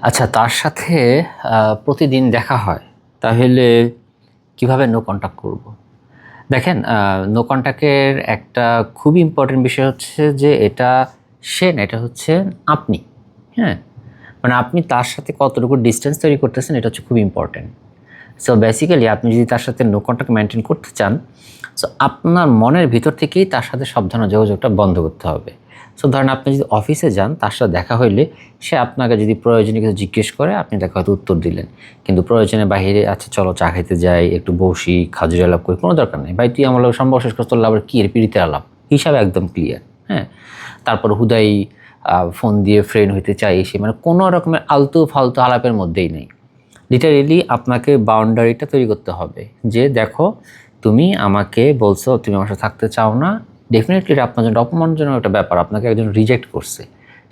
আচ্ছা, তার সাথে প্রতিদিন দেখা হয়, তাহলে কিভাবে নো কন্টাক্ট করব? দেখেন, নো কন্টাক্টের একটা খুবই ইম্পর্টেন্ট বিষয় হচ্ছে যে এটা সে না, এটা হচ্ছে আপনি। হ্যাঁ? মানে আপনি তার সাথে কতটুকু ডিসট্যান্স তৈরি করতেছেন, এটা হচ্ছে খুব ইম্পর্টেন্ট। সো বেসিক্যালি আপনি যদি তার সাথে নো কন্টাক্ট মেইনটেইন করতে চান, সো আপনার মনের ভিতর থেকেই তার সাথে সব ধরনের যোগাযোগটা বন্ধ করতে হবে। সো ধরেন আপনি যদি অফিসে যান, তার সাথে দেখা হইলে সে আপনাকে যদি প্রয়োজনে কিছু জিজ্ঞেস করে, আপনি তাকে হয়তো উত্তর দিলেন। কিন্তু প্রয়োজনের বাহিরে আচ্ছা চলো চা খাইতে যাই, একটু বসি, খাজুরি আলাপ করি, কোনো দরকার নেই। ভাই তুই আমার লগে সম্পর্ক শেষ করতে আবার কি এর পিড়িতে আলাপ? হিসাব একদম ক্লিয়ার। হ্যাঁ? তারপর হুদাই ফোন দিয়ে ফ্রেন্ড হইতে চাই সে, মানে কোনো রকমের আলতু-ফালতু আলাপের মধ্যেই নেই। লিটারেলি আপনাকে বাউন্ডারিটা তৈরি করতে হবে যে দেখো, তুমি আমাকে বলছো তুমি আমার সাথে থাকতে চাও না, ডেফিনেটলি এটা আপনার জন্য অপমানজনক একটা ব্যাপার। আপনাকে একজন রিজেক্ট করছে,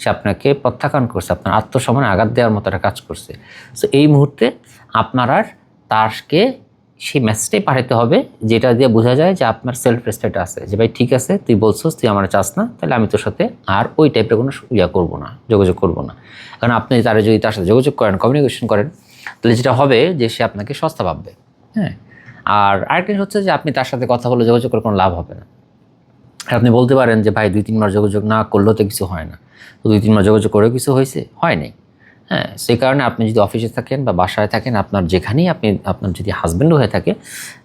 সে আপনাকে প্রত্যাখ্যান করছে, আপনার আত্মসম্মানে আঘাত দেওয়ার মতো একটা কাজ করছে। সো এই মুহূর্তে আপনার আর তারকে সেই মেসেজটাই পাঠাতে হবে যেটা দিয়ে বোঝা যায় যে আপনার সেলফ রেসপেক্ট আছে, যে ভাই ঠিক আছে তুই বলছিস তুই আমার চাস না, তাহলে আমি তোর সাথে আর ওই টাইপের কোনো করবো না, যোগাযোগ করবো না। কারণ আপনি যদি তার সাথে যোগাযোগ করেন, কমিউনিকেশন করেন, তাহলে যেটা হবে যে সে আপনাকে সস্তা ভাববে। হ্যাঁ, আর আরেকটা হচ্ছে যে আপনি তার সাথে কথা বলে যোগাযোগ করে কোনো লাভ হবে না। আপনি বলতে পারেন যে ভাই 2-3 মাস যোগাযোগ না করলেও তো কিছু হয় না, তো 2-3 মাস যোগাযোগ করেও কিছু হয়েছে, হয় নাই। হ্যাঁ, সেই কারণে আপনি যদি অফিসে থাকেন বা বাসায় থাকেন, আপনার যেখানেই আপনার যদি হাজব্যান্ডও হয়ে থাকে,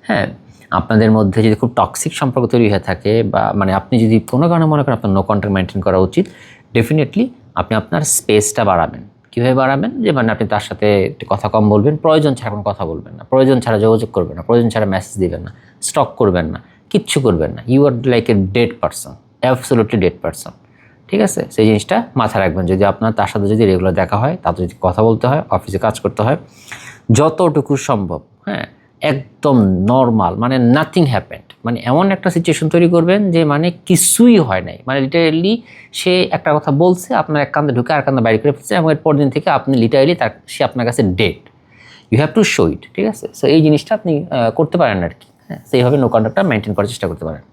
হ্যাঁ, আপনাদের মধ্যে যদি খুব টক্সিক সম্পর্ক তৈরি হয়ে থাকে বা মানে আপনি যদি কোনো কারণে মনে করেন আপনার নো কন্ট্যাক্ট মেনটেন করা উচিত, ডেফিনেটলি আপনি আপনার স্পেসটা বাড়াবেন। কীভাবে বাড়াবেন? যে মানে আপনি তার সাথে একটু কথা কম বলবেন, প্রয়োজন ছাড়া কোনো কথা বলবেন না, প্রয়োজন ছাড়া যোগাযোগ করবেন না, প্রয়োজন ছাড়া মেসেজ দিবেন না, স্টক করবেন না, কিচ্ছু করবেন না। You are like a dead person, absolutely dead person. ঠিক আছে? সেই জিনিসটা মাথায় রাখবেন। যদি আপনার তার সাথে যদি রেগুলার দেখা হয়, তাতে যদি কথা বলতে হয়, অফিসে কাজ করতে হয়, যতটুকু সম্ভব, হ্যাঁ, একদম নরমাল, মানে নাথিং হ্যাপেন্ড, মানে এমন একটা সিচুয়েশন তৈরি করবেন যে মানে কিছুই হয় নাই, মানে লিটারেলি সে একটা কথা বলছে, আপনার এক কান্দে ঢুকে আর কান্দে বাইরে করে ফেলছে, এবং এরপর দিন থেকে আপনি লিটারেলি সে আপনার কাছে dead. You have to show it. ঠিক আছে? সো এই জিনিসটা আপনি করতে পারেন আর কি। হ্যাঁ, সেইভাবে নো কন্ডাক্টটা মেনটেন করার চেষ্টা করতে পারেন।